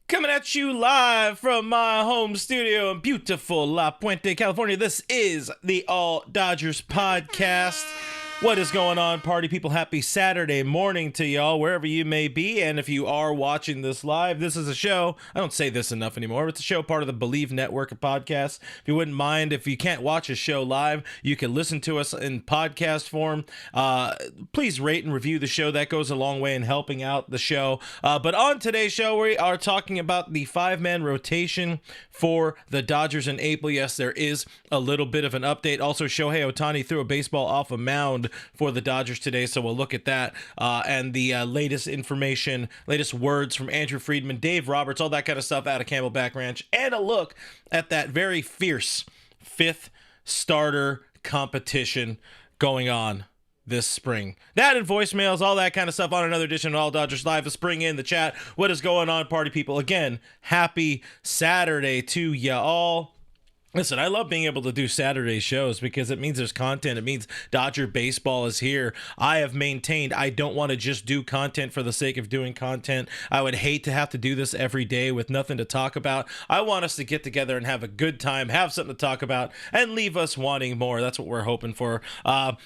Coming at you live from my home studio in beautiful La Puente, California. This is the All Dodgers podcast. What is going on, party people? Happy Saturday morning to y'all, wherever you may be. And if you are watching this live, this is a show. I don't say this enough anymore. It's a show part of the Liiive network of podcasts. If you wouldn't mind, if you can't watch a show live, you can listen to us in podcast form. Please rate and review the show. That goes a long way in helping out the show. But on today's show, we are talking about the five-man rotation for the Dodgers in April. Yes, there is a little bit of an update. Also, Shohei Ohtani threw a baseball off a mound for the Dodgers today, so we'll look at that and the latest information, latest words from Andrew Friedman, Dave Roberts, all that kind of stuff out of Camelback Ranch, and a look at that very fierce fifth starter competition going on this spring. That and voicemails, all that kind of stuff on another edition of All Dodgers Live. The spring in the chat. What is going on, party people? Again, happy Saturday to ya all. Listen, I love being able to do Saturday shows because it means there's content. It means Dodger baseball is here. I have maintained I don't want to just do content for the sake of doing content. I would hate to have to do this every day with nothing to talk about. I want us to get together and have a good time, have something to talk about, and leave us wanting more. That's what we're hoping for.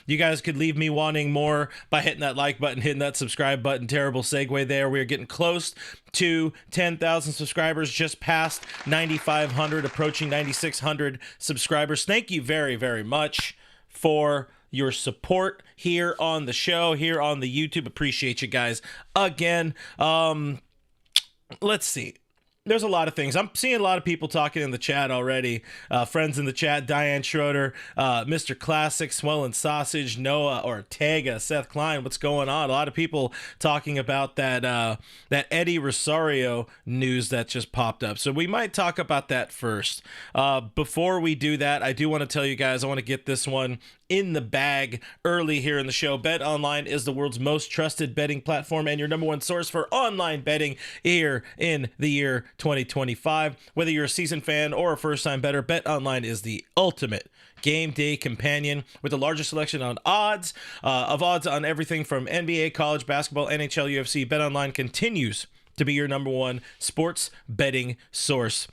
You guys could leave me wanting more by hitting that like button, hitting that subscribe button. Terrible segue there. We are getting close to 10,000 subscribers, just past 9,500, approaching 9,600 subscribers. Thank you very, very much for your support here on the show, here on the YouTube. Appreciate you guys again. Let's see. There's a lot of things. I'm seeing a lot of people talking in the chat already. Friends in the chat, Diane Schroeder, Mr. Classic, Swollen Sausage, Noah Ortega, Seth Klein. What's going on? A lot of people talking about that Eddie Rosario news that just popped up. So we might talk about that first. Before we do that, I do want to tell you guys, I want to get this one in the bag early here in the show. Bet Online is the world's most trusted betting platform and your number one source for online betting here in the year 2025. Whether you're a seasoned fan or a first-time bettor, Bet Online is the ultimate game day companion with the largest selection on odds on everything from NBA, college basketball, NHL, UFC. Bet Online continues to be your number one sports betting source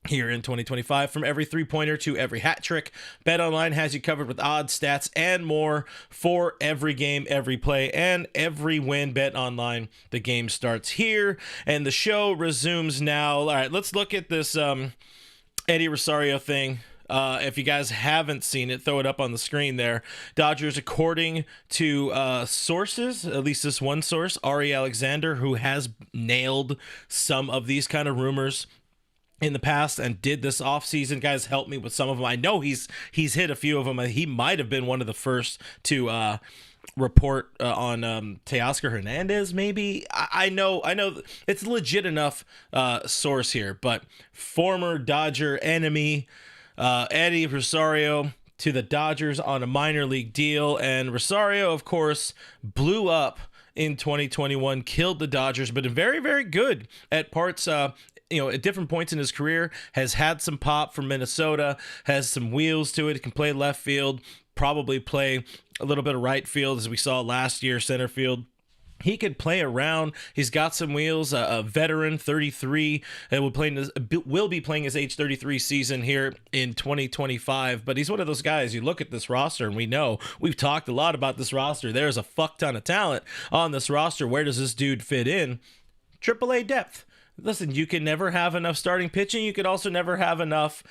here in 2025. From every three-pointer to every hat trick, BetOnline has you covered with odds, stats, and more for every game, every play, and every win. BetOnline, the game starts here, and the show resumes now. All right, let's look at this Eddie Rosario thing. If you guys haven't seen it, throw it up on the screen there. Dodgers, according to sources, at least this one source, Ari Alexander, who has nailed some of these kind of rumors in the past and did this offseason. Guys, help me with some of them. I know he's hit a few of them. He might have been one of the first to report on Teoscar Hernandez, maybe. I know it's legit enough source here, but former Dodger enemy Eddie Rosario to the Dodgers on a minor league deal, and Rosario, of course, blew up in 2021, killed the Dodgers, but very, very good at parts at different points in his career, has had some pop from Minnesota, has some wheels to it, can play left field, probably play a little bit of right field, as we saw last year, center field. He could play around. He's got some wheels. A veteran, 33, and will be playing his age 33 season here in 2025. But he's one of those guys. You look at this roster, and we know we've talked a lot about this roster. There's a fuck ton of talent on this roster. Where does this dude fit in? AAA depth. Listen, you can never have enough starting pitching. You could also never have enough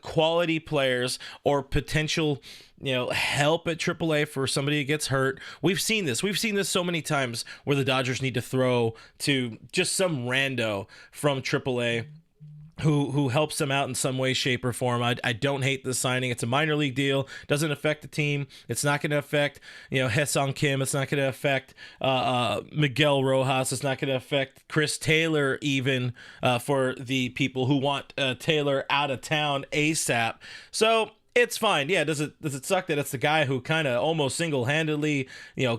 quality players or potential, help at AAA for somebody who gets hurt. We've seen this. We've seen this so many times where the Dodgers need to throw to just some rando from AAA who helps them out in some way, shape, or form. I don't hate this signing. It's a minor league deal. Doesn't affect the team. It's not going to affect, Haesung Kim. It's not going to affect Miguel Rojas. It's not going to affect Chris Taylor even for the people who want Taylor out of town ASAP. So it's fine. Yeah, does it suck that it's the guy who kind of almost single-handedly,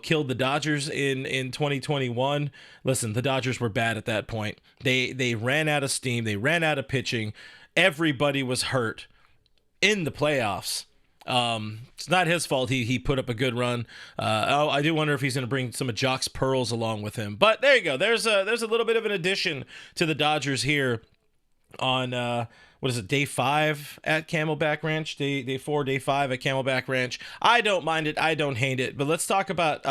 killed the Dodgers in 2021? Listen, the Dodgers were bad at that point. They ran out of steam. They ran out of pitching. Everybody was hurt in the playoffs. It's not his fault. He put up a good run. I do wonder if he's going to bring some of Jock's pearls along with him. But there you go. There's a little bit of an addition to the Dodgers here on what is it, day 5 at Camelback Ranch, day 4, day 5 at Camelback Ranch. I don't mind it. I don't hate it. But let's talk about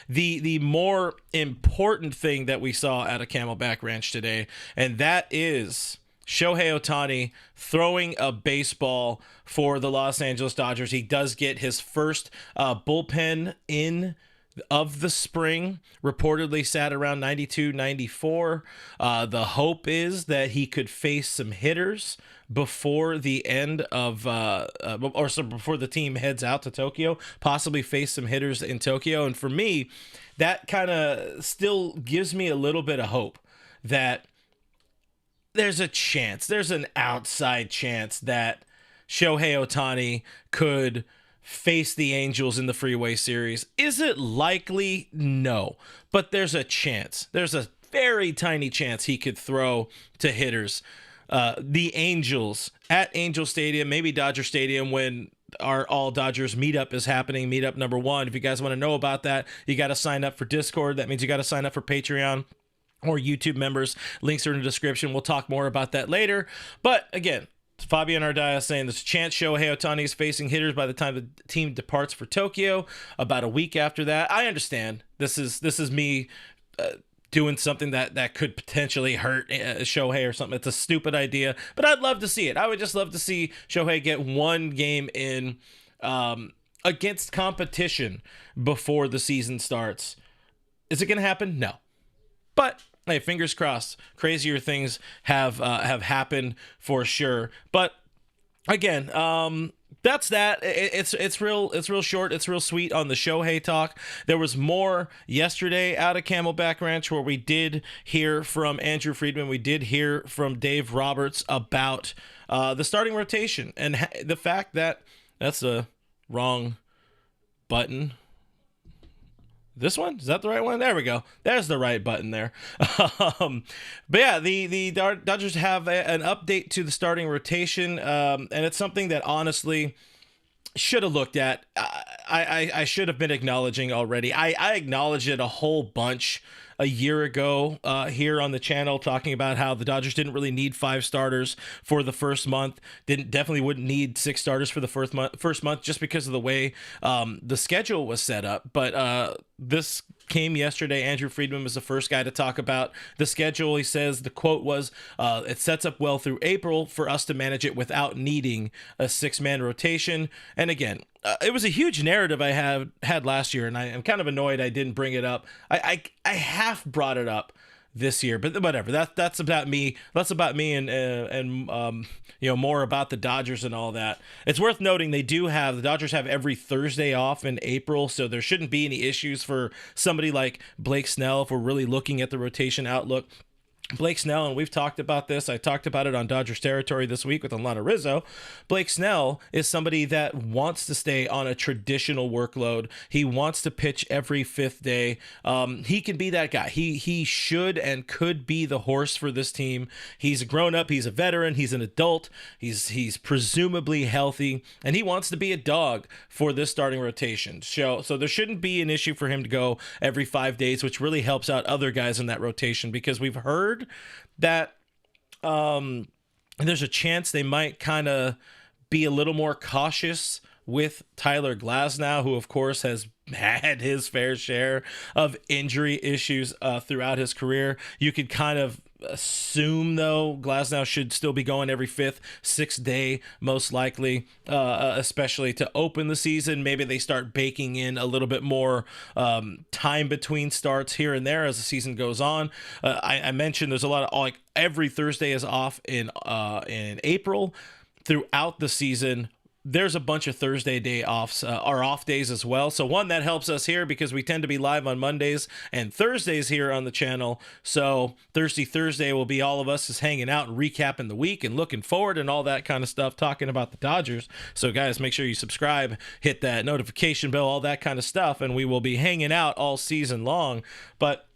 the more important thing that we saw at a Camelback Ranch today, and that is Shohei Ohtani throwing a baseball for the Los Angeles Dodgers. He does get his first bullpen in of the spring, reportedly sat around 92, 94. The hope is that he could face some hitters before the end of before the team heads out to Tokyo, possibly face some hitters in Tokyo. And for me, that kind of still gives me a little bit of hope that there's an outside chance that Shohei Ohtani could face the Angels in the Freeway Series. Is it likely? No. But there's a chance. There's a very tiny chance he could throw to hitters. The Angels at Angel Stadium, maybe Dodger Stadium, when our All Dodgers meetup is happening, meetup number 1. If you guys want to know about that, you got to sign up for Discord. That means you got to sign up for Patreon or YouTube members. Links are in the description. We'll talk more about that later. But again, Fabian Ardaya saying there's a chance Shohei Ohtani is facing hitters by the time the team departs for Tokyo, about a week after that. I understand. This is me doing something that could potentially hurt Shohei or something. It's a stupid idea, but I'd love to see it. I would just love to see Shohei get one game in against competition before the season starts. Is it going to happen? No. But hey, fingers crossed. Crazier things have happened for sure. But again, that's that. It's real short. It's real sweet on the Shohei talk. There was more yesterday out of Camelback Ranch where we did hear from Andrew Friedman. We did hear from Dave Roberts about the starting rotation and the fact that that's the wrong button. This one? Is that the right one? There we go. There's the right button there. But yeah, the Dodgers have an update to the starting rotation, and it's something that honestly should have looked at. I should have been acknowledging already. I acknowledged it a whole bunch a year ago here on the channel, talking about how the Dodgers didn't really need 5 starters for the first month. Definitely wouldn't need 6 starters for the first month just because of the way the schedule was set up. But this came yesterday. Andrew Friedman was the first guy to talk about the schedule. He says the quote was, it sets up well through April for us to manage it without needing a 6-man rotation. And again, it was a huge narrative I had last year, and I am kind of annoyed I didn't bring it up. I half brought it up this year, but whatever. That's about me. That's about me and more about the Dodgers and all that. It's worth noting the Dodgers have every Thursday off in April, so there shouldn't be any issues for somebody like Blake Snell if we're really looking at the rotation outlook. Blake Snell, and we've talked about this. I talked about it on Dodgers territory this week with Alana Rizzo. Blake Snell is somebody that wants to stay on a traditional workload. He wants to pitch every 5th day. He can be that guy. He should and could be the horse for this team. He's a grown-up. He's a veteran. He's an adult. He's presumably healthy, and he wants to be a dog for this starting rotation. So there shouldn't be an issue for him to go every 5 days, which really helps out other guys in that rotation, because we've heard that there's a chance they might kind of be a little more cautious with Tyler Glasnow, who of course has had his fair share of injury issues throughout his career. You could kind of assume, though, Glasnow should still be going every 5th, 6th day, most likely, especially to open the season. Maybe they start baking in a little bit more time between starts here and there as the season goes on. I mentioned there's a lot of, every Thursday is off in April. Throughout the season, there's a bunch of Thursday day offs, or off days as well. So one, that helps us here because we tend to be live on Mondays and Thursdays here on the channel. So Thursday will be all of us just hanging out and recapping the week and looking forward and all that kind of stuff, talking about the Dodgers. So guys, make sure you subscribe, hit that notification bell, all that kind of stuff, and we will be hanging out all season long. But,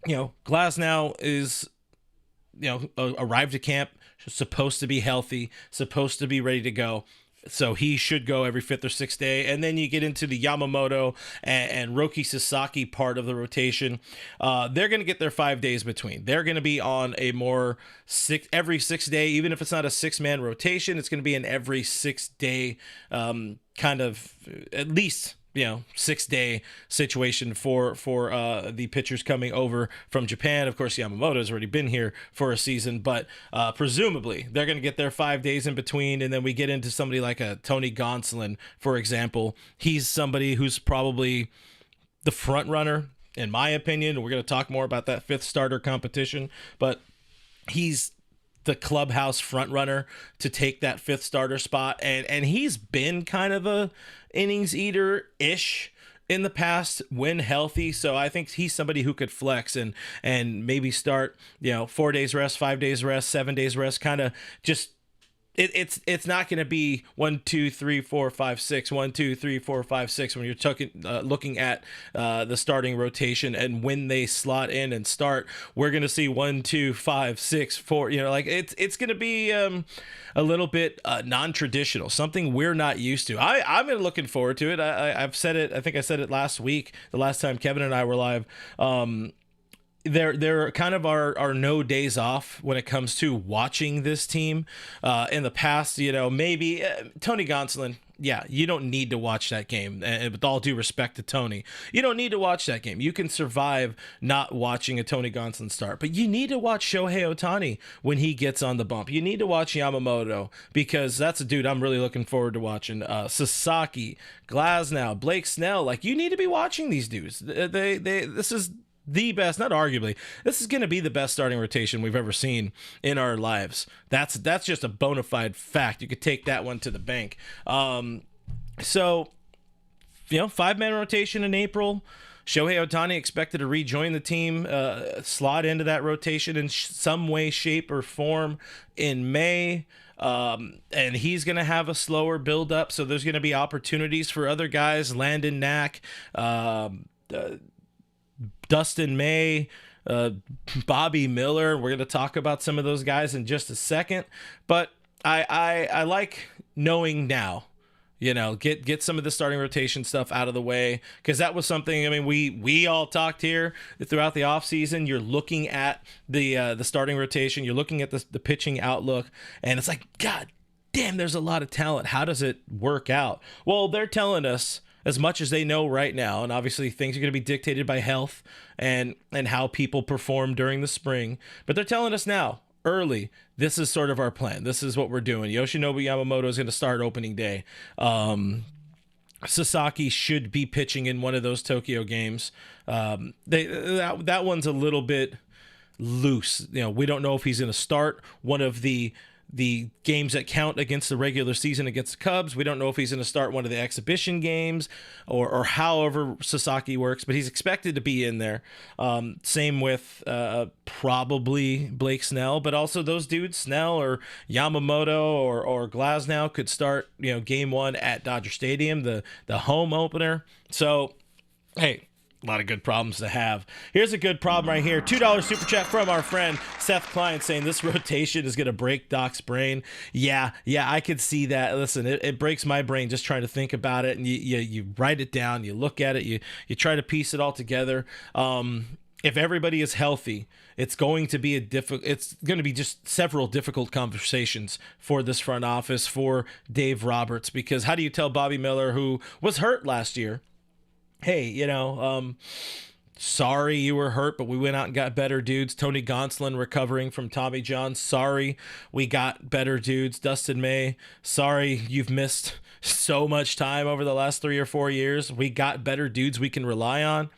Glasnow is, arrived to camp, supposed to be healthy, supposed to be ready to go. So he should go every fifth or sixth day. And then you get into the Yamamoto and Roki Sasaki part of the rotation. They're going to get their 5 days between. They're going to be on a more every 6 day, even if it's not a 6-man rotation, it's going to be an every 6 day kind of at least 6 day situation for the pitchers coming over from Japan. Of course, Yamamoto has already been here for a season, but presumably they're going to get their 5 days in between. And then we get into somebody like a Tony Gonsolin, for example. He's somebody who's probably the front runner, in my opinion. We're going to talk more about that 5th starter competition, but he's the clubhouse front runner to take that 5th starter spot. And he's been kind of a innings eater-ish in the past when healthy. So I think he's somebody who could flex and maybe start, 4 days rest, 5 days rest, 7 days rest, kind of just it's not going to be 1, 2, 3, 4, 5, 6, 1, 2, 3, 4, 5, 6 when you're looking at the starting rotation and when they slot in and start. We're going to see 1, 2, 5, 6, 4. It's going to be a little bit non-traditional, something we're not used to. I'm looking forward to it. I've said it. I think I said it last week, the last time Kevin and I were live. There kind of are no days off when it comes to watching this team. In the past, maybe Tony Gonsolin, you don't need to watch that game. And with all due respect to Tony, you don't need to watch that game. You can survive not watching a Tony Gonsolin start, but you need to watch Shohei Ohtani when he gets on the bump. You need to watch Yamamoto because that's a dude I'm really looking forward to watching. Sasaki, Glasnow, Blake Snell, you need to be watching these dudes. This is the best, not arguably, this is going to be the best starting rotation we've ever seen in our lives. That's just a bona fide fact. You could take that one to the bank. So 5-man rotation in April. Shohei Ohtani expected to rejoin the team, slot into that rotation in some way, shape, or form in May. And he's going to have a slower build up. So there's going to be opportunities for other guys, Landon Knack, Dustin May, Bobby Miller. We're going to talk about some of those guys in just a second, but I like knowing now, get some of the starting rotation stuff out of the way, because that was something, we all talked here throughout the offseason. You're looking at the starting rotation, you're looking at the pitching outlook, and it's like, God damn, there's a lot of talent. How does it work out? Well, they're telling us as much as they know right now, and obviously things are going to be dictated by health and how people perform during the spring. But they're telling us now, early, this is sort of our plan. This is what we're doing. Yoshinobu Yamamoto is going to start opening day. Sasaki should be pitching in one of those Tokyo games. That one's a little bit loose. We don't know if he's going to start one of the games that count against the regular season against the Cubs. We don't know if he's going to start one of the exhibition games or however Sasaki works, but he's expected to be in there. Same with probably Blake Snell, but also those dudes, Snell or Yamamoto or Glasnow, could start game 1 at Dodger Stadium, the home opener. So, hey, a lot of good problems to have. Here's a good problem right here. $2 super chat from our friend Seth Klein saying this rotation is going to break Doc's brain. Yeah, I could see that. Listen, it breaks my brain just trying to think about it. And you write it down, you look at it, you try to piece it all together. If everybody is healthy, it's going to be just several difficult conversations for this front office, for Dave Roberts, because how do you tell Bobby Miller, who was hurt last year, hey, sorry you were hurt, but we went out and got better dudes. Tony Gonsolin recovering from Tommy John. Sorry, we got better dudes. Dustin May, sorry you've missed so much time over the last 3 or 4 years. We got better dudes we can rely on.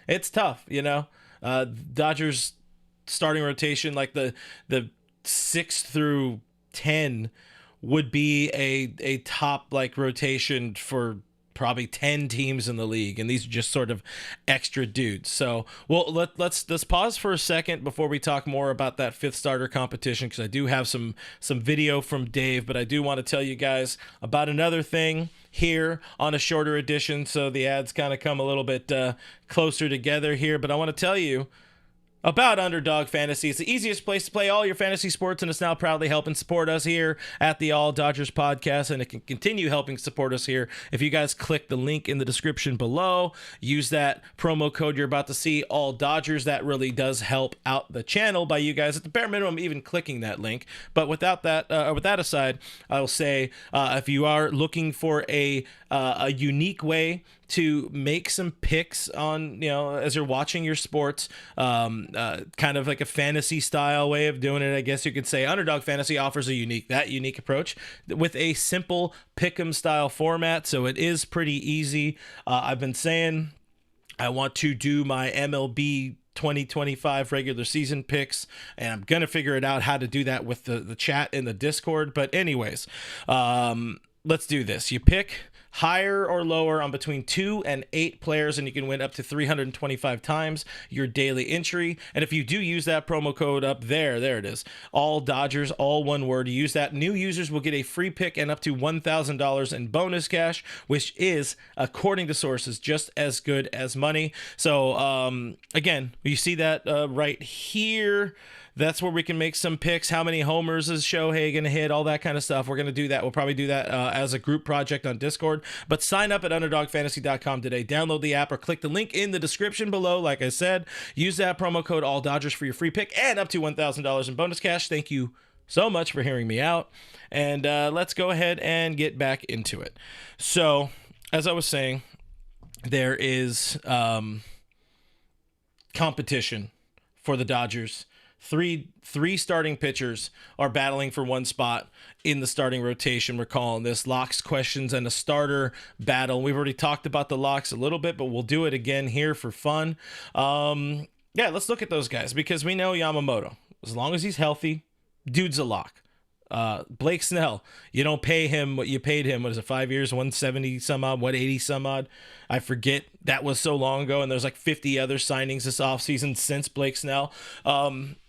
It's tough, Dodgers starting rotation, like the 6 through 10 would be a top rotation for probably 10 teams in the league, and these are just sort of extra dudes. So, well, let's pause for a second before we talk more about that 5th starter competition, because I do have some video from Dave, but I do want to tell you guys about another thing here on a shorter edition, so the ads kind of come a little bit closer together here. But I want to tell you about Underdog Fantasy. It's the easiest place to play all your fantasy sports, and it's now proudly helping support us here at the All Dodgers podcast, and it can continue helping support us here if you guys click the link in the description below. Use that promo code you're about to see, All Dodgers. That really does help out the channel by you guys at the bare minimum even clicking that link. But without that, with that aside, I will say if you are looking for a unique way to make some picks on, as you're watching your sports, kind of like a fantasy style way of doing it, I guess you could say, Underdog Fantasy offers a unique approach with a simple pick'em style format. So it is pretty easy. I've been saying I want to do my MLB 2025 regular season picks, and I'm gonna figure it out how to do that with the chat in the Discord. But anyways, let's do this. You pick higher or lower on between 2 and 8 players, and you can win up to 325 times your daily entry. And if you do use that promo code up there it is, All Dodgers, all one word. You use that, new users will get a free pick and up to $1,000 in bonus cash, which is, according to sources, just as good as money. So again, you see that right here. That's where we can make some picks. How many homers is Shohei going to hit? All that kind of stuff. We're going to do that. We'll probably do that as a group project on Discord. But sign up at UnderdogFantasy.com today. Download the app or click the link in the description below. Like I said, use that promo code ALLDodgers for your free pick and up to $1,000 in bonus cash. Thank you so much for hearing me out. And let's go ahead and get back into it. So, as I was saying, there is competition for the Dodgers. Three starting pitchers are battling for one spot in the starting rotation. We're calling this locks, questions, and a starter battle. We've already talked about the locks a little bit, but we'll do it again here for fun. Let's look at those guys, because we know Yamamoto, as long as he's healthy, dude's a lock. Blake Snell, you don't pay him what you paid him. What is it, 5 years, 170 some odd, 180 some odd? I forget. That was so long ago, and there's like 50 other signings this offseason since Blake Snell.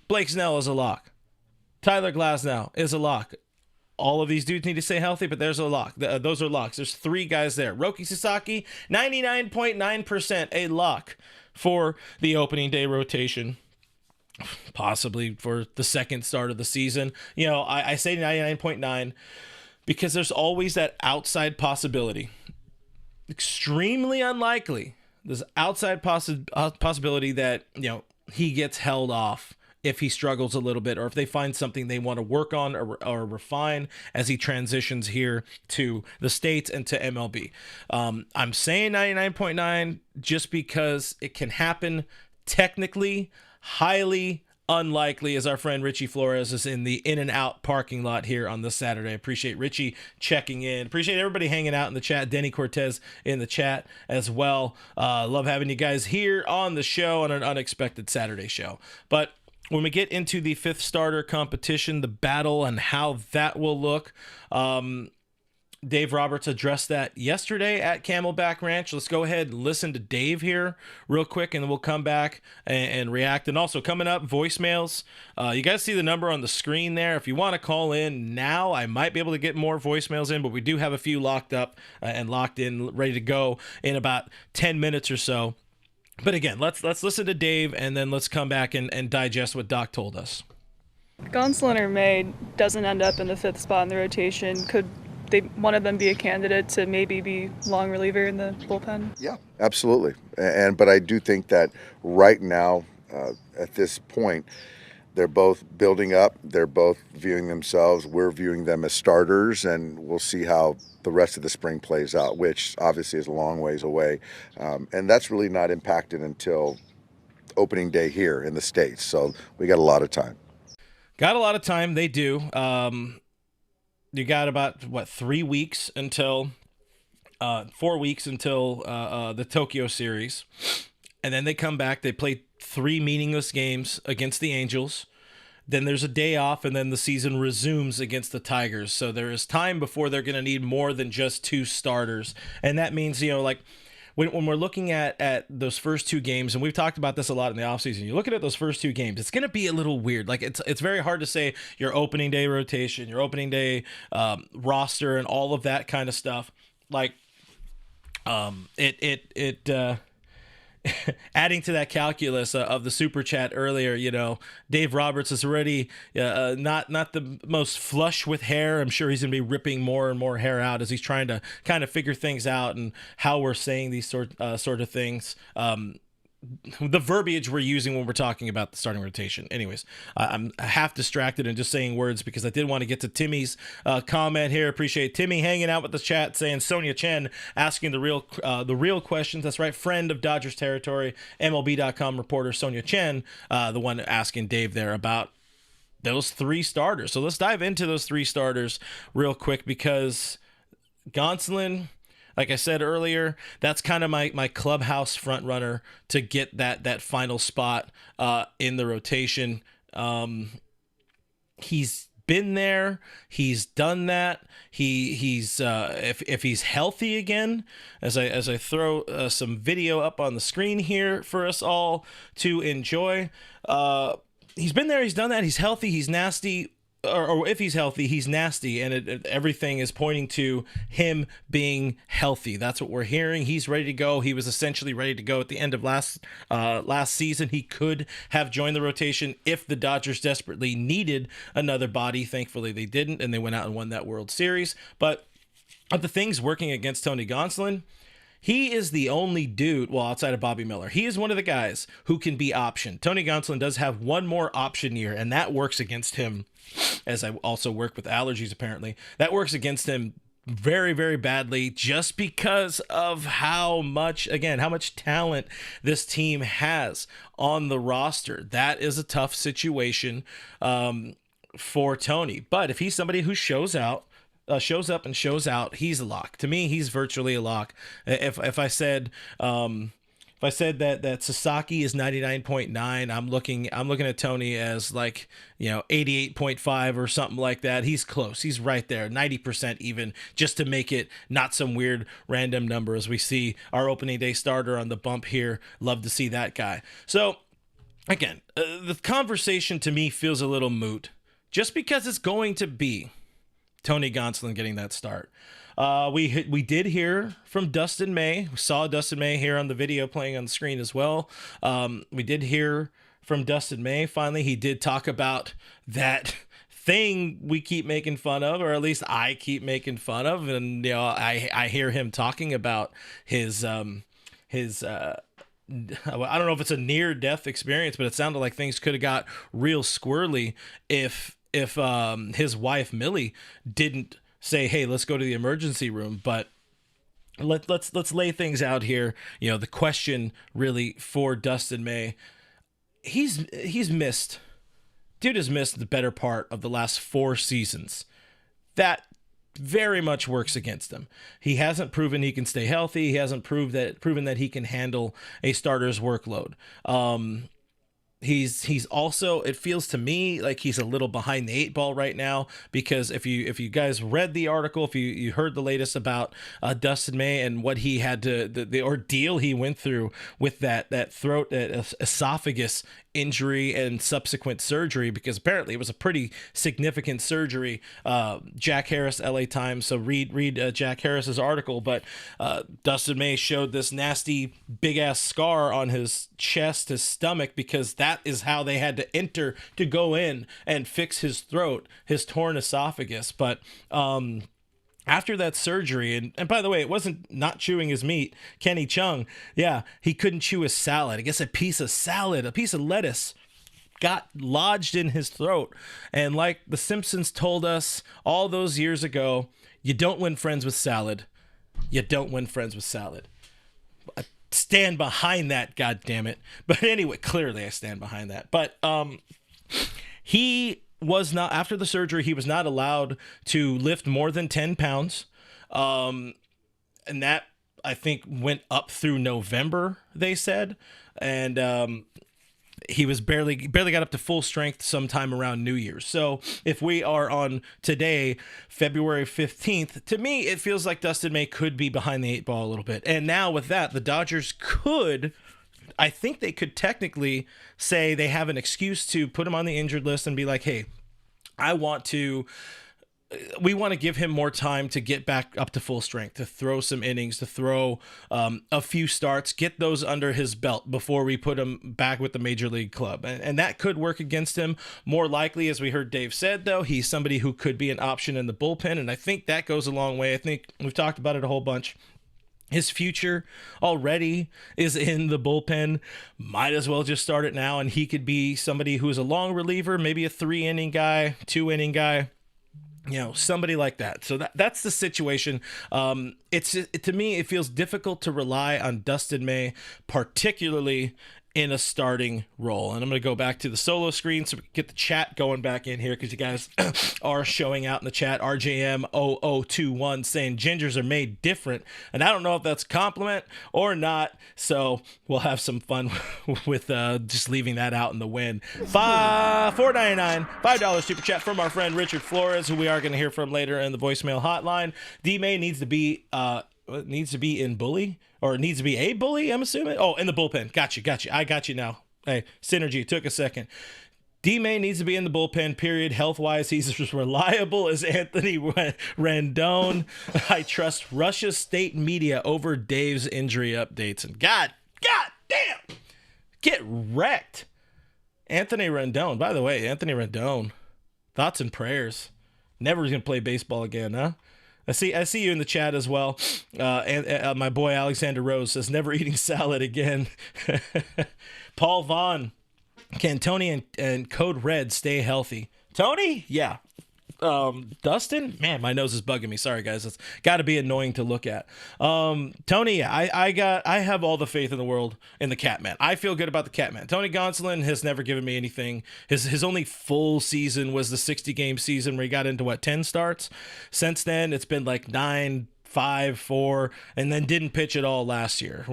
Blake Snell is a lock. Tyler Glasnow is a lock. All of these dudes need to stay healthy, but there's a lock. Those are locks. There's 3 guys there. Roki Sasaki, 99.9% a lock for the opening day rotation. Possibly for the second start of the season. I say 99.9 because there's always that outside possibility. Extremely unlikely. There's outside possibility that, he gets held off if he struggles a little bit, or if they find something they want to work on or refine as he transitions here to the States and to MLB. I'm saying 99.9 just because it can happen. Technically, highly unlikely, as our friend Richie Flores is in the In-N-Out parking lot here on this Saturday. Appreciate Richie checking in. Appreciate everybody hanging out in the chat. Denny Cortez in the chat as well. Love having you guys here on the show on an unexpected Saturday show. But when we get into the 5th starter competition, the battle and how that will look, Dave Roberts addressed that yesterday at Camelback Ranch. Let's go ahead and listen to Dave here real quick, and then we'll come back and react. And also coming up, voicemails. You guys see the number on the screen there. If you want to call in now, I might be able to get more voicemails in, but we do have a few locked up and locked in, ready to go in about 10 minutes or so. But again, let's listen to Dave, and then let's come back and digest what Doc told us. Gonsolin or May doesn't end up in the 5th spot in the rotation. Could one of them be a candidate to maybe be long reliever in the bullpen? Yeah, absolutely. But I do think that right now, at this point, they're both building up. They're both viewing themselves. We're viewing them as starters, and we'll see how the rest of the spring plays out, which obviously is a long ways away. And that's really not impacted until opening day here in the States. So we got a lot of time. Got a lot of time. They do. You got about 3 weeks until 4 weeks until the Tokyo series, and then they come back. They play 3 meaningless games against the Angels. Then there's a day off, and then the season resumes against the Tigers. So there is time before they're going to need more than just 2 starters, and that means when we're looking at those first 2 games, and we've talked about this a lot in the offseason, you're looking at those first 2 games, it's going to be a little weird. Like it's very hard to say your opening day rotation, your opening day roster, and all of that kind of stuff. Like adding to that calculus of the super chat earlier, Dave Roberts is already not the most flush with hair. I'm sure he's going to be ripping more and more hair out as he's trying to kind of figure things out and how we're saying these sort of things. The verbiage we're using when we're talking about the starting rotation. Anyways, I'm half distracted and just saying words because I did want to get to Timmy's comment here. Appreciate Timmy hanging out with the chat, saying Sonia Chen asking the real questions. That's right, friend of Dodgers territory, MLB.com reporter Sonia Chen, the one asking Dave there about those 3 starters. So let's dive into those 3 starters real quick because Gonsolin, like I said earlier, that's kind of my clubhouse front runner to get that final spot in the rotation. He's been there, he's done that. He's if he's healthy again, as I throw some video up on the screen here for us all to enjoy. He's been there, he's done that. He's healthy, he's nasty. Or if he's healthy, he's nasty, and everything is pointing to him being healthy. That's what we're hearing. He's ready to go. He was essentially ready to go at the end of last season. He could have joined the rotation if the Dodgers desperately needed another body. Thankfully, they didn't, and they went out and won that World Series. But of the things working against Tony Gonsolin, he is the only dude, well, outside of Bobby Miller, he is one of the guys who can be optioned. Tony Gonsolin does have one more option year, and that works against him, as I also work with allergies, apparently. That works against him very, very badly just because of how much talent this team has on the roster. That is a tough situation for Tony. But if he's somebody who shows up and shows out, he's a lock. To me, he's virtually a lock. If I said that Sasaki is 99.9, I'm looking at Tony as 88.5 or something like that. He's close. He's right there, 90% even, just to make it not some weird random number as we see our opening day starter on the bump here. Love to see that guy. So again, the conversation to me feels a little moot just because it's going to be Tony Gonsolin getting that start. We did hear from Dustin May. We saw Dustin May here on the video playing on the screen as well. We did hear from Dustin May. Finally, he did talk about that thing we keep making fun of, or at least I keep making fun of. And I hear him talking about his I don't know if it's a near-death experience, but it sounded like things could have got real squirrely if his wife Millie didn't say, hey, let's go to the emergency room. But let's lay things out here. The question really for Dustin May, he's missed the better part of the last 4 seasons. That very much works against him. He hasn't proven he can stay healthy. He hasn't proven that he can handle a starter's workload. He's also, it feels to me like he's a little behind the 8 ball right now, because if you guys read the article, if you heard the latest about Dustin May and what he had to, the ordeal he went through with that throat, esophagus injury and subsequent surgery, because apparently it was a pretty significant surgery. Jack Harris, LA Times. So read Jack Harris's article. But Dustin May showed this nasty big ass scar on his chest, his stomach, because that is how they had to enter to go in and fix his throat, his torn esophagus. But after that surgery, and by the way, it wasn't not chewing his meat. Kenny Chung, yeah, he couldn't chew his salad. I guess a piece of lettuce got lodged in his throat. And like The Simpsons told us all those years ago, you don't win friends with salad. You don't win friends with salad. I stand behind that, God damn it. But anyway, clearly I stand behind that. But he was not, after the surgery, he was not allowed to lift more than 10 pounds. And that, I think, went up through November, they said. And he was barely got up to full strength sometime around New Year's. So if we are on today, February 15th, to me, it feels like Dustin May could be behind the 8 ball a little bit. And now with that, the Dodgers I think they could technically say they have an excuse to put him on the injured list and be like, hey, I want to we want to give him more time to get back up to full strength, to throw some innings, to throw a few starts, get those under his belt before we put him back with the major league club. And that could work against him. More likely, as we heard Dave said, though, he's somebody who could be an option in the bullpen. And I think that goes a long way. I think we've talked about it a whole bunch. His future already is in the bullpen. Might as well just start it now. And he could be somebody who's a long reliever, maybe a 3-inning guy, 2-inning guy. Somebody like that. So that's the situation. To me, it feels difficult to rely on Dustin May, particularly in a starting role. And I'm going to go back to the solo screen so we can get the chat going back in here, because you guys are showing out in the chat. RJM0021 saying gingers are made different. And I don't know if that's a compliment or not. So we'll have some fun with just leaving that out in the wind. $4.99, $5 super chat from our friend Richard Flores, who we are going to hear from later in the voicemail hotline. D-May needs to be in bully, or it needs to be a bully, I'm assuming. Oh, in the bullpen. Got you. I got you now. Hey, synergy. Took a second. D-May needs to be in the bullpen, period. Health-wise, he's as reliable as Anthony Rendon. I trust Russia State media over Dave's injury updates. And God damn, get wrecked. Anthony Rendon. By the way, Anthony Rendon, thoughts and prayers. Never going to play baseball again, huh? I see you in the chat as well. And my boy Alexander Rose says, never eating salad again. Paul Vaughn, can Tony and Code Red stay healthy? Tony? Yeah. Dustin? Man, my nose is bugging me. Sorry, guys. It's got to be annoying to look at. Tony, I have all the faith in the world in the Catman. I feel good about the Catman. Tony Gonsolin has never given me anything. His only full season was the 60-game season where he got into, 10 starts? Since then, it's been like 9, 5, 4, and then didn't pitch at all last year.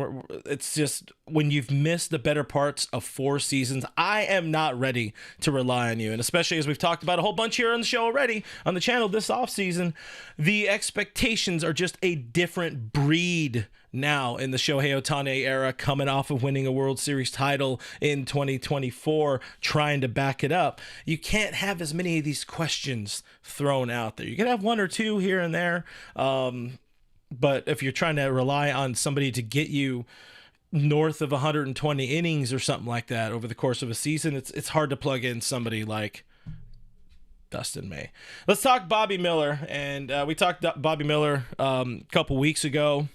It's just, when you've missed the better parts of 4 seasons, I am not ready to rely on you. And especially as we've talked about a whole bunch here on the show already, on the channel this offseason, the expectations are just a different breed now in the Shohei Ohtani era, coming off of winning a World Series title in 2024, trying to back it up. You can't have as many of these questions thrown out there. You can have 1 or 2 here and there, but if you're trying to rely on somebody to get you north of 120 innings or something like that over the course of a season, it's hard to plug in somebody like Dustin May. Let's talk Bobby Miller. And we talked Bobby Miller a couple weeks ago,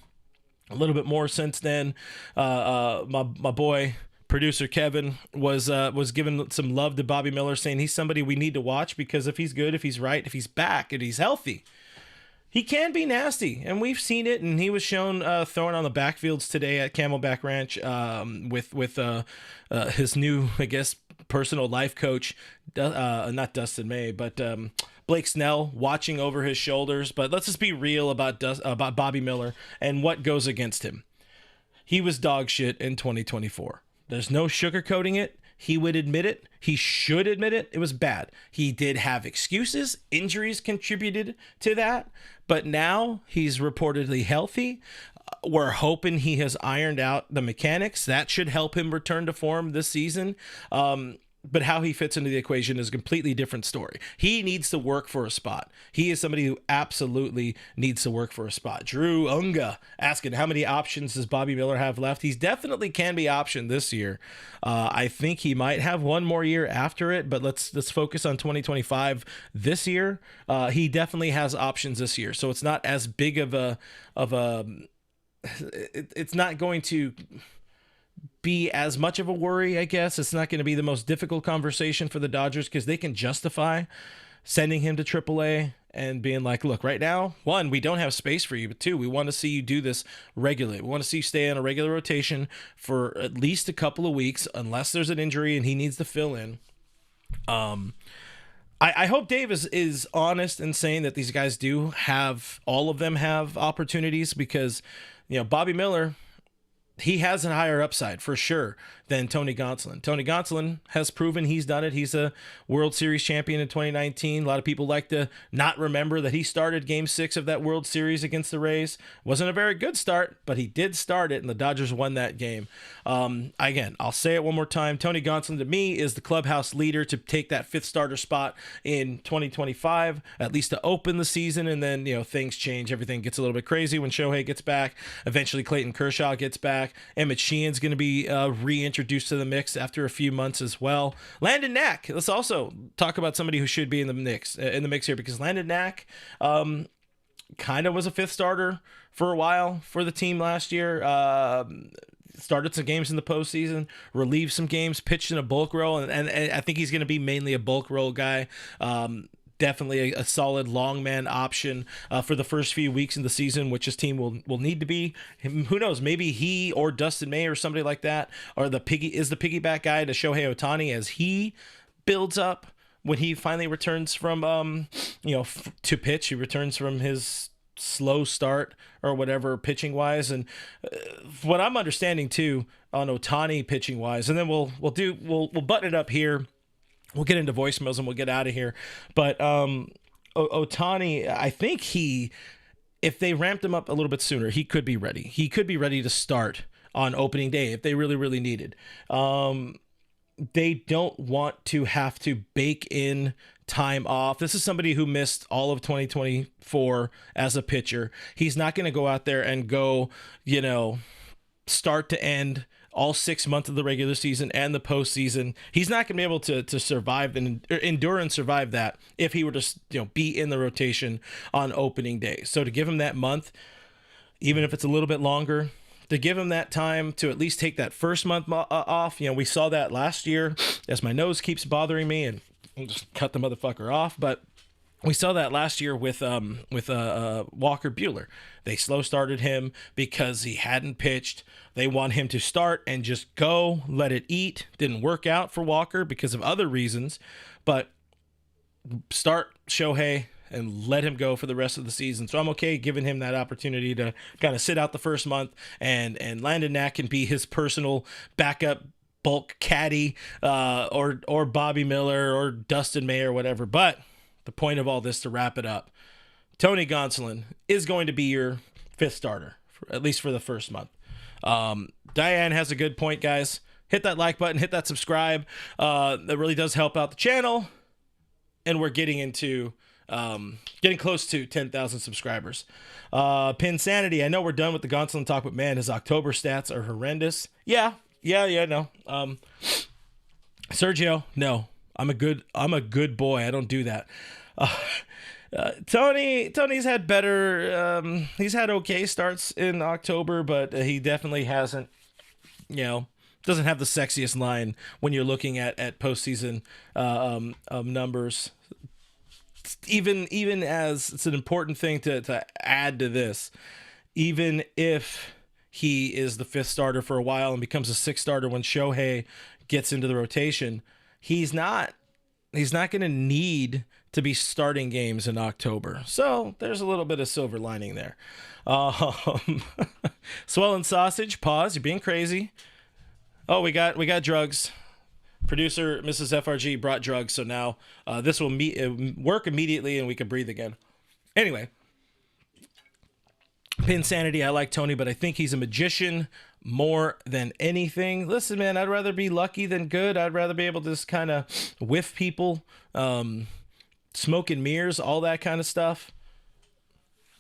a little bit more since then. My boy producer Kevin was giving some love to Bobby Miller, saying he's somebody we need to watch, because if he's good, if he's right, if he's back, and he's healthy, he can be nasty, and we've seen it. And he was shown throwing on the backfields today at Camelback Ranch with his new, I guess, personal life coach, not Dustin May, but Blake Snell, watching over his shoulders. But let's just be real about Bobby Miller and what goes against him. He was dog shit in 2024. There's no sugarcoating it. He would admit it. He should admit it. It was bad. He did have excuses. Injuries contributed to that. But now he's reportedly healthy. We're hoping he has ironed out the mechanics. That should help him return to form this season. But how he fits into the equation is a completely different story. He needs to work for a spot. He is somebody who absolutely needs to work for a spot. Drew Unga asking, how many options does Bobby Miller have left? He's definitely can be optioned this year. I think he might have one more year after it, but let's focus on 2025 this year. He definitely has options this year. So it's not as big of a it's not going to be as much of a worry, I guess. It's not going to be the most difficult conversation for the Dodgers, because they can justify sending him to AAA and being like, look, right now, 1, we don't have space for you, but 2, we want to see you do this regularly. We want to see you stay on a regular rotation for at least a couple of weeks, unless there's an injury and he needs to fill in. I hope Dave is honest in saying that these guys do have, all of them have opportunities, because, Bobby Miller, he has a higher upside for sure than Tony Gonsolin. Tony Gonsolin has proven he's done it. He's a World Series champion in 2019. A lot of people like to not remember that he started Game 6 of that World Series against the Rays. Wasn't a very good start, but he did start it, and the Dodgers won that game. Again, I'll say it one more time. Tony Gonsolin, to me, is the clubhouse leader to take that 5th starter spot in 2025, at least to open the season, and then, things change. Everything gets a little bit crazy when Shohei gets back. Eventually, Clayton Kershaw gets back. Emmett Sheehan's going to be reintroduced to the mix after a few months as well. Landon Knack. Let's also talk about somebody who should be in the mix here, because Landon Knack kind of was a 5th starter for a while for the team last year. Started some games in the postseason, relieved some games, pitched in a bulk role, and I think he's going to be mainly a bulk role guy. Definitely a solid long man option for the first few weeks in the season, which his team will need to be. Who knows? Maybe he or Dustin May or somebody like that are the piggyback guy to Shohei Ohtani as he builds up when he finally returns from to pitch. He returns from his slow start or whatever pitching wise, and what I'm understanding too on Ohtani pitching wise, and then we'll button it up here. We'll get into voicemails and we'll get out of here. But Ohtani, I think if they ramped him up a little bit sooner, he could be ready. He could be ready to start on opening day if they really, really needed. They don't want to have to bake in time off. This is somebody who missed all of 2024 as a pitcher. He's not going to go out there and go, start to end all 6 months of the regular season and the postseason. He's not going to be able to survive and endure and survive that if he were to be in the rotation on opening day. So to give him that month, even if it's a little bit longer, to give him that time to at least take that first month off. We saw that last year as my nose keeps bothering me, and I'll just cut the motherfucker off. But we saw that last year with Walker Buehler. They slow started him because he hadn't pitched. They want him to start and just go, let it eat. Didn't work out for Walker because of other reasons, but start Shohei and let him go for the rest of the season. So I'm okay giving him that opportunity to kind of sit out the first month, and Landon Knack can be his personal backup bulk caddy, or Bobby Miller or Dustin May or whatever. But the point of all this, to wrap it up, Tony Gonsolin is going to be your 5th starter, at least for the first month. Diane has a good point, guys. Hit that like button, hit that subscribe. That really does help out the channel. And we're getting close to 10,000 subscribers. Pinsanity, I know we're done with the Gonsolin talk, but man, his October stats are horrendous. Yeah, no. Sergio, no. I'm a good boy. I don't do that. Tony's had better. He's had okay starts in October, but he definitely hasn't. Doesn't have the sexiest line when you're looking at postseason numbers. Even as it's an important thing to add to this, even if he is the 5th starter for a while and becomes a 6th starter when Shohei gets into the rotation, he's not going to need to be starting games in October. So there's a little bit of silver lining there. Swollen Sausage, pause. You're being crazy. Oh, we got drugs. Producer Mrs. FRG brought drugs, so now this will work immediately and we can breathe again. Anyway, Pinsanity, I like Tony, but I think he's a magician more than anything. Listen, man, I'd rather be lucky than good. I'd rather be able to just kind of whiff people, smoke and mirrors, all that kind of stuff.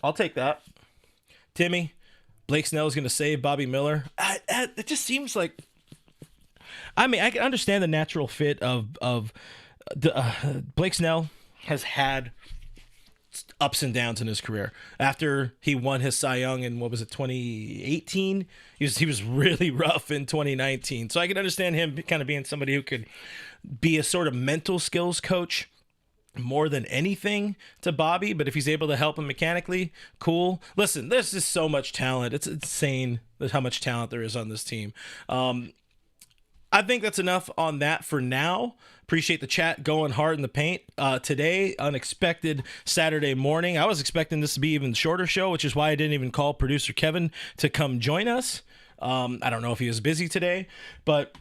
I'll take that. Timmy, Blake Snell is going to save Bobby Miller. It just seems like... I mean, I can understand the natural fit of Blake Snell has had ups and downs in his career. After he won his Cy Young in, 2018? He was really rough in 2019. So I can understand him kind of being somebody who could be a sort of mental skills coach more than anything to Bobby. But if he's able to help him mechanically, cool. Listen, there's just so much talent. It's insane how much talent there is on this team. I think that's enough on that for now. Appreciate the chat going hard in the paint. Today, unexpected Saturday morning. I was expecting this to be even shorter show, which is why I didn't even call producer Kevin to come join us. I don't know if he was busy today, but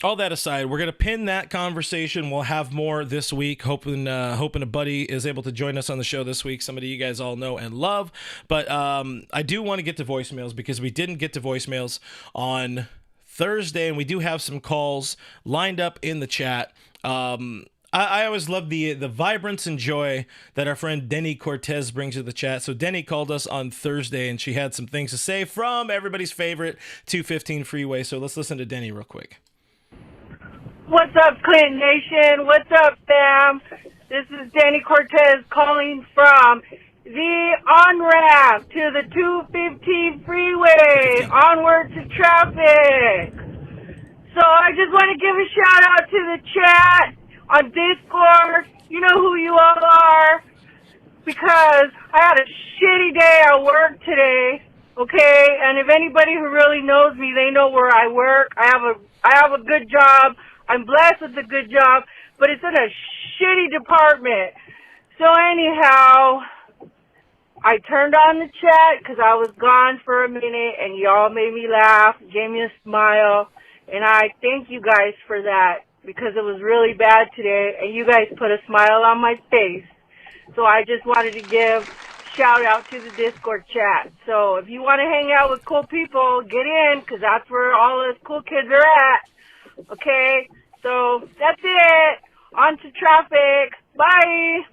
all that aside, we're going to pin that conversation. We'll have more this week, hoping a buddy is able to join us on the show this week, somebody you guys all know and love. But I do want to get to voicemails because we didn't get to voicemails on Thursday, and we do have some calls lined up in the chat. I always love the vibrance and joy that our friend Denny Cortez brings to the chat. So Denny called us on Thursday, and she had some things to say from everybody's favorite 215 Freeway. So let's listen to Denny real quick. What's up, Clinton Nation? What's up, fam? This is Denny Cortez calling from the on-ramp to the 215 Freeway, onward to traffic. So I just want to give a shout-out to the chat on Discord. You know who you all are, because I had a shitty day at work today, okay? And if anybody who really knows me, they know where I work. I have a good job. I'm blessed with a good job, but it's in a shitty department. So anyhow, I turned on the chat because I was gone for a minute, and y'all made me laugh, gave me a smile, and I thank you guys for that, because it was really bad today, and you guys put a smile on my face. So I just wanted to give shout out to the Discord chat. So if you want to hang out with cool people, get in, because that's where all us cool kids are at. Okay? So that's it. On to traffic. Bye.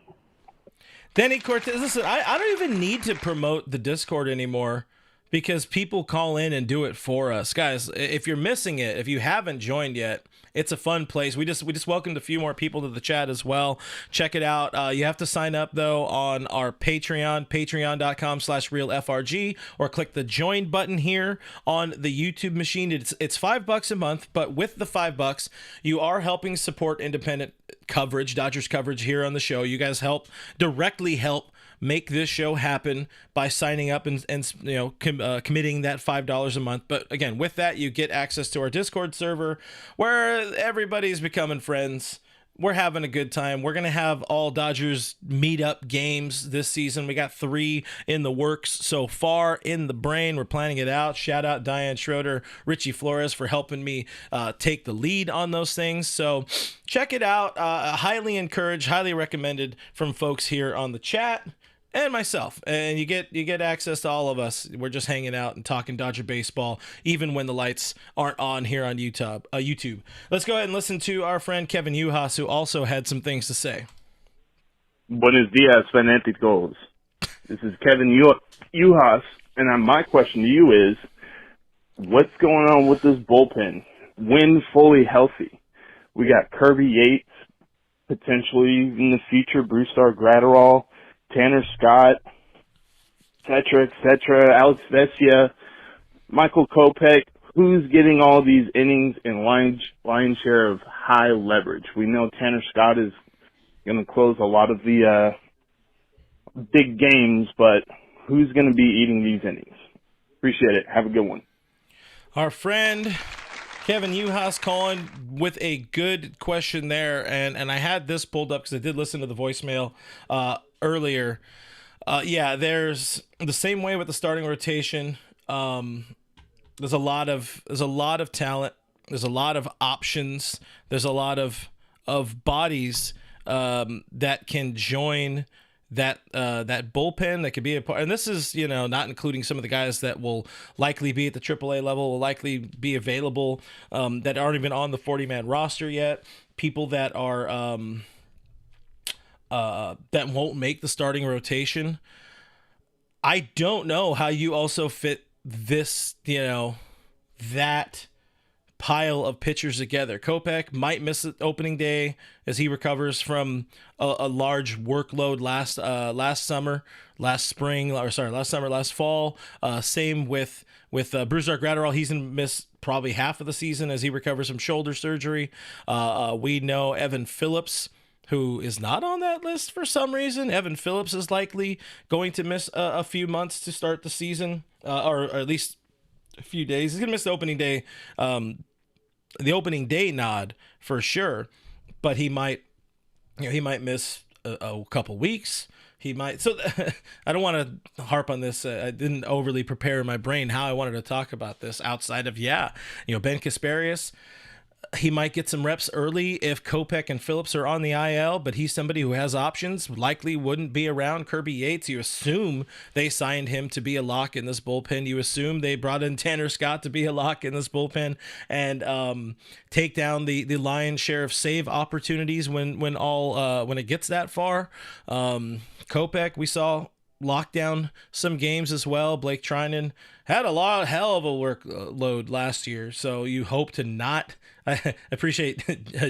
Denny Cortez, listen, I don't even need to promote the Discord anymore, because people call in and do it for us. Guys, if you're missing it, if you haven't joined yet, it's a fun place. We just welcomed a few more people to the chat as well. Check it out. You have to sign up, though, on our Patreon, patreon.com/realfrg, or click the join button here on the YouTube machine. It's $5 a month, but with the $5, you are helping support independent coverage, Dodgers coverage here on the show. You guys directly help make this show happen by signing up and committing that $5 a month. But again, with that, you get access to our Discord server where everybody's becoming friends. We're having a good time. We're going to have all Dodgers meetup games this season. We got 3 in the works so far, in the brain. We're planning it out. Shout out Diane Schroeder, Richie Flores for helping me take the lead on those things. So check it out. Highly encouraged, highly recommended from folks here on the chat and myself, and you get access to all of us. We're just hanging out and talking Dodger baseball, even when the lights aren't on here on YouTube. Let's go ahead and listen to our friend Kevin Uhas, who also had some things to say. Buenos dias, fanáticos. This is Kevin Uhas, and my question to you is, what's going on with this bullpen? When fully healthy? We got Kirby Yates, potentially in the future, Brusdar Graterol, Tanner Scott, et cetera, Alex Vesia, Michael Kopech. Who's getting all these innings and line share of high leverage? We know Tanner Scott is going to close a lot of the big games, but who's going to be eating these innings? Appreciate it. Have a good one. Our friend Kevin Uhas calling with a good question there, and I had this pulled up because I did listen to the voicemail earlier. There's the same way with the starting rotation. There's a lot of talent. There's a lot of options. There's a lot of bodies that can join that bullpen, that could be a part. And this is, not including some of the guys that will likely be at the AAA level, will likely be available, that aren't even on the 40-man roster yet. People that are that won't make the starting rotation. I don't know how you also fit this, that pile of pitchers together. Kopech might miss the opening day as he recovers from a large workload last fall. Same with Brusdar Graterol. He's going to miss probably half of the season as he recovers from shoulder surgery. We know Evan Phillips, who is not on that list for some reason. Evan Phillips is likely going to miss a few months to start the season, or at least a few days. He's going to miss the opening day nod for sure, but he might miss a couple weeks. He might. So I don't want to harp on this. I didn't overly prepare my brain how I wanted to talk about this outside of Ben Kasparius. he might get some reps early if Kopech and Phillips are on the IL, but he's somebody who has options, likely wouldn't be around Kirby Yates. You assume they signed him to be a lock in this bullpen. You assume they brought in Tanner Scott to be a lock in this bullpen and take down the lion's share of save opportunities when it gets that far. Kopech, we saw lock down some games as well. Blake Trinan had a hell of a workload last year, so you hope to not. I appreciate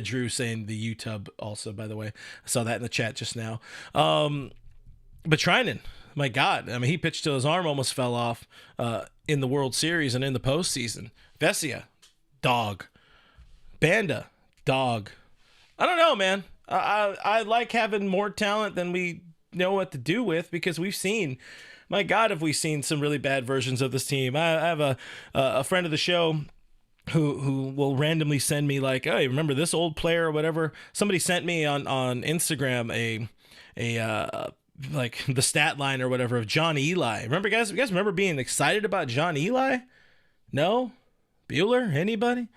Drew saying the YouTube also, by the way. I saw that in the chat just now. But Trinan, my God, I mean, he pitched till his arm almost fell off in the World Series and in the postseason. Vesia, dog. Banda, dog. I don't know, man. I like having more talent than we know what to do with, because we've seen, my God, have we seen some really bad versions of this team. I have a friend of the show who will randomly send me like, hey, remember this old player or whatever. Somebody sent me on Instagram a like the stat line or whatever of John Eli. Remember, guys? You guys remember being excited about John Eli? No? Bueller? Anybody?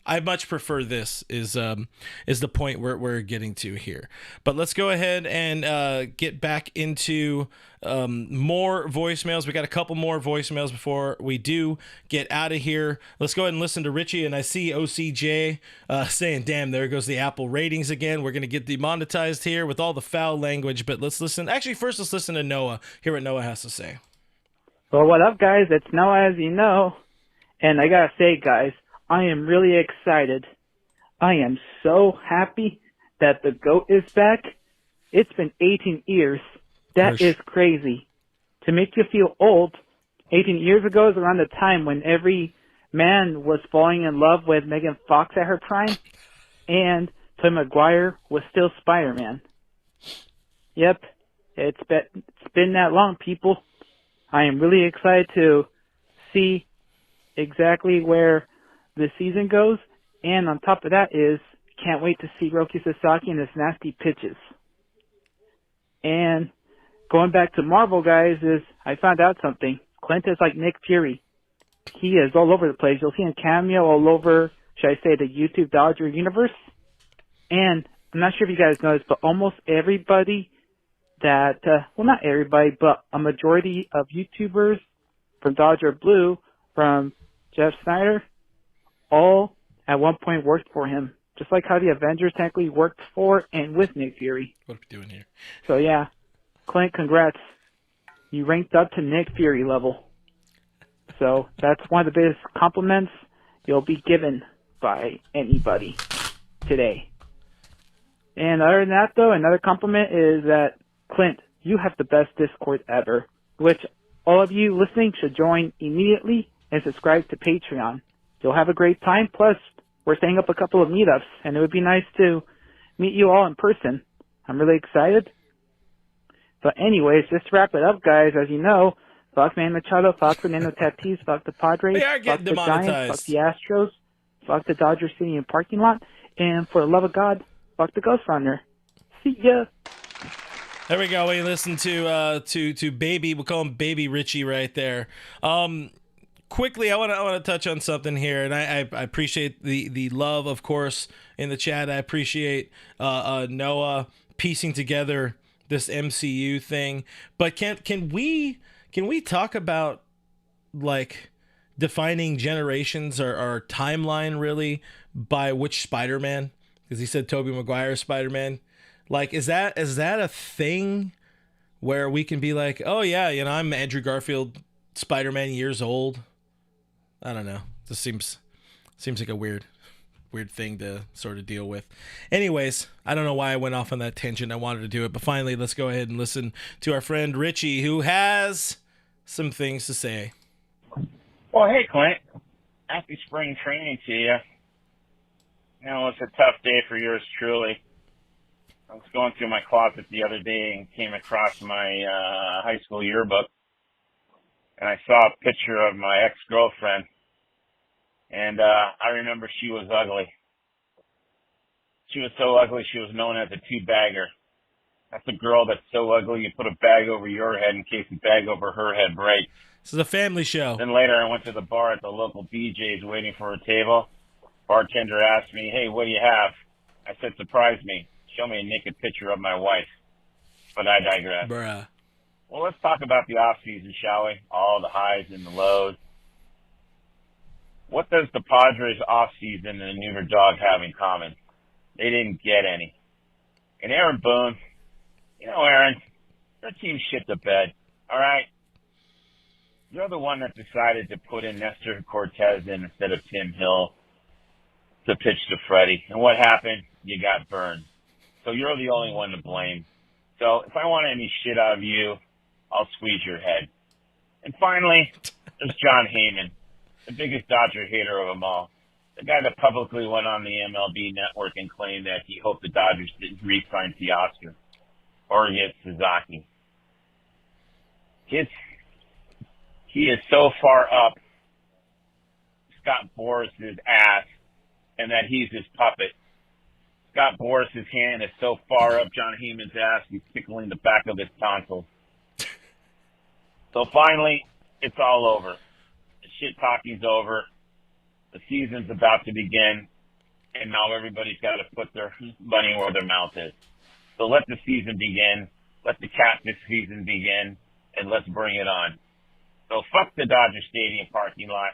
I much prefer this is the point where we're getting to here. But let's go ahead and get back into more voicemails. We got a couple more voicemails before we do get out of here. Let's go ahead and listen to Richie. And I see OCJ saying, damn, there goes the Apple ratings again. We're going to get demonetized here with all the foul language. But let's listen. Actually, first let's listen to Noah. Hear what Noah has to say. Well, what up, guys? It's Noah, as you know. And I got to say, guys, I am really excited. I am so happy that the GOAT is back. It's been 18 years. That is crazy. To make you feel old, 18 years ago is around the time when every man was falling in love with Megan Fox at her prime, and Tobey Maguire was still Spider-Man. Yep, it's been that long, people. I am really excited to see exactly where the season goes, and on top of that is can't wait to see Roki Sasaki and his nasty pitches. And going back to Marvel, guys, is I found out something. Clint is like Nick Fury. He is all over the place. You'll see him cameo all over, should I say, the YouTube Dodger universe. And I'm not sure if you guys know this, but almost everybody that, well, not everybody, but a majority of YouTubers from Dodger Blue, from Jeff Snyder, all at one point worked for him, just like how the Avengers technically worked for and with Nick Fury. What are we doing here? So yeah, Clint, congrats. You ranked up to Nick Fury level. So that's one of the biggest compliments you'll be given by anybody today. And other than that, though, another compliment is that, Clint, you have the best Discord ever, which all of you listening should join immediately and subscribe to Patreon. You'll have a great time. Plus, we're setting up a couple of meetups, and it would be nice to meet you all in person. I'm really excited. But anyways, just to wrap it up, guys, as you know, fuck Manny Machado, fuck Fernando Tatis, fuck the Padres, fuck the Giants, fuck the Astros, fuck the Dodger City and parking lot, and for the love of God, fuck the Ghost Runner. See ya. There we go. We listen to Baby. We'll call him Baby Richie right there. Quickly, I want to touch on something here, and I appreciate the love, of course, in the chat. I appreciate Noah piecing together this MCU thing. But can we talk about like defining generations or timeline really by which Spider-Man? Because he said Tobey Maguire Spider-Man. Like, is that a thing where we can be like, oh yeah, I'm Andrew Garfield Spider-Man years old? I don't know. This seems like a weird thing to sort of deal with. Anyways, I don't know why I went off on that tangent. I wanted to do it, but finally, let's go ahead and listen to our friend Richie, who has some things to say. Well, hey, Clint. Happy spring training to you. It's a tough day for yours truly. I was going through my closet the other day and came across my high school yearbook. And I saw a picture of my ex-girlfriend, and I remember she was ugly. She was so ugly, she was known as a two-bagger. That's a girl that's so ugly, you put a bag over your head in case the bag over her head breaks. This is a family show. Then later I went to the bar at the local BJ's waiting for a table, Bartender asked me, hey, what do you have? I said, surprise me. Show me a naked picture of my wife. But I digress. Bruh. Well, let's talk about the off-season, shall we? All the highs and the lows. What does the Padres off-season and the newer dog have in common? They didn't get any. And Aaron Boone, Aaron, your team shit the bed, all right? You're the one that decided to put in Nestor Cortez in instead of Tim Hill to pitch to Freddie. And what happened? You got burned. So you're the only one to blame. So if I want any shit out of you, I'll squeeze your head. And finally, there's John Heyman, the biggest Dodger hater of them all. The guy that publicly went on the MLB network and claimed that he hoped the Dodgers didn't re-sign Teoscar or get Sasaki. He is so far up Scott Boris's ass and that he's his puppet. Scott Boris's hand is so far up John Heyman's ass, he's tickling the back of his tonsils. So finally, it's all over. The shit talking's over. The season's about to begin, and now everybody's got to put their money where their mouth is. So let the season begin. Let the catfish season begin, and let's bring it on. So fuck the Dodger Stadium parking lot.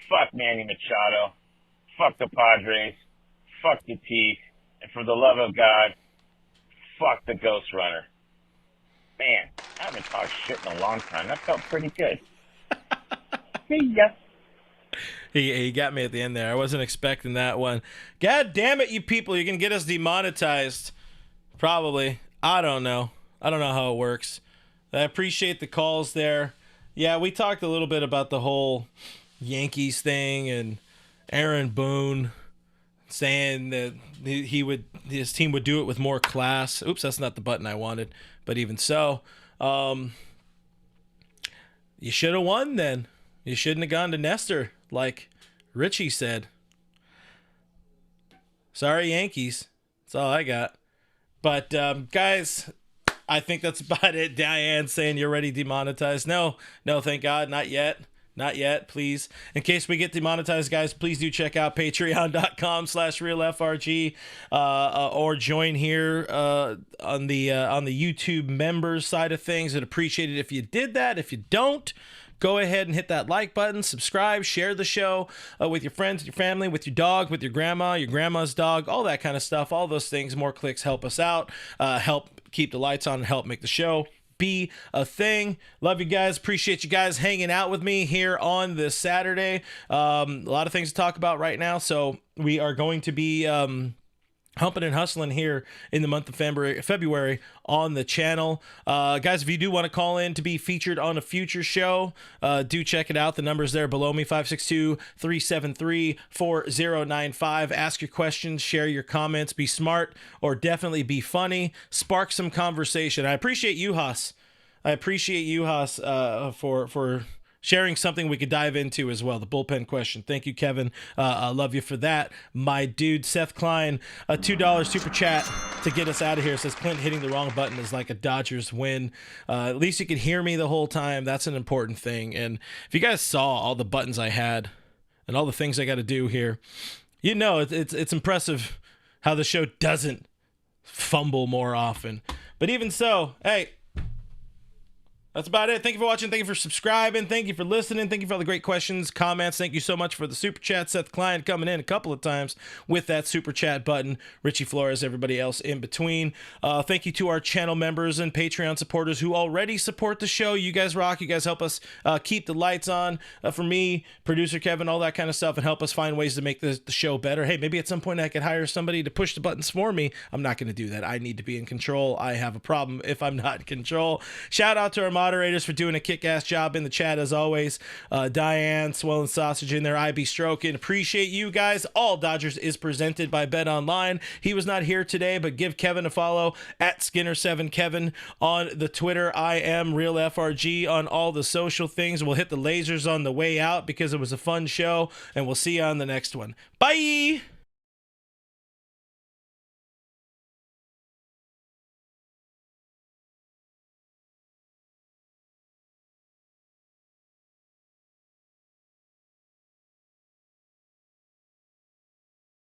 Fuck Manny Machado. Fuck the Padres. Fuck the Teeth. And for the love of God, fuck the Ghost Runner. Man, I haven't talked shit in a long time. That felt pretty good. See ya. He got me at the end there. I wasn't expecting that one. God damn it, you people. You're going to get us demonetized. Probably. I don't know. I don't know how it works. I appreciate the calls there. Yeah, we talked a little bit about the whole Yankees thing and Aaron Boone saying that his team would do it with more class. Oops, that's not the button I wanted. But even so, you should have won then. You shouldn't have gone to Nestor, like Richie said. Sorry, Yankees. That's all I got. But, guys, I think that's about it. Diane saying you're already demonetized. No, thank God, not yet. Not yet, please. In case we get demonetized, guys, please do check out patreon.com/realfrg or join here on the YouTube members side of things. I'd appreciate it if you did that. If you don't, go ahead and hit that like button, subscribe, share the show with your friends, with your family, with your dog, with your grandma, your grandma's dog, all that kind of stuff. All those things, more clicks help us out, help keep the lights on, and help make the show be a thing. Love you guys. Appreciate you guys hanging out with me here on this Saturday. A lot of things to talk about right now, so we are going to be humping and hustling here in the month of February on the channel. Guys, if you do want to call in to be featured on a future show, do check it out. The number's there below me, 562-373-4095. Ask your questions, share your comments, be smart or definitely be funny. Spark some conversation. I appreciate you, Haas. For sharing something we could dive into as well. The bullpen question. Thank you, Kevin. I love you for that. My dude, Seth Klein, a $2 super chat to get us out of here. Says Clint hitting the wrong button is like a Dodgers win. At least you could hear me the whole time. That's an important thing. And if you guys saw all the buttons I had and all the things I got to do here, you know it's impressive how the show doesn't fumble more often. But even so, hey, that's about it. Thank you for watching. Thank you for subscribing. Thank you for listening. Thank you for all the great questions, comments. Thank you so much for the super chat. Seth Klein coming in a couple of times with that super chat button. Richie Flores, everybody else in between. Thank you to our channel members and Patreon supporters who already support the show. You guys rock. You guys help us keep the lights on for me, producer Kevin, all that kind of stuff, and help us find ways to make the show better. Hey, maybe at some point I could hire somebody to push the buttons for me. I'm not going to do that. I need to be in control. I have a problem if I'm not in control. Shout out to our moderators for doing a kick-ass job in the chat as always. Diane, Swollen Sausage in there, IB Stroking. Appreciate you guys. All Dodgers is presented by Bet Online. He was not here today, but give Kevin a follow at Skinner7Kevin on the Twitter. I am RealFRG on all the social things. We'll hit the lasers on the way out because it was a fun show, and we'll see you on the next one. Bye!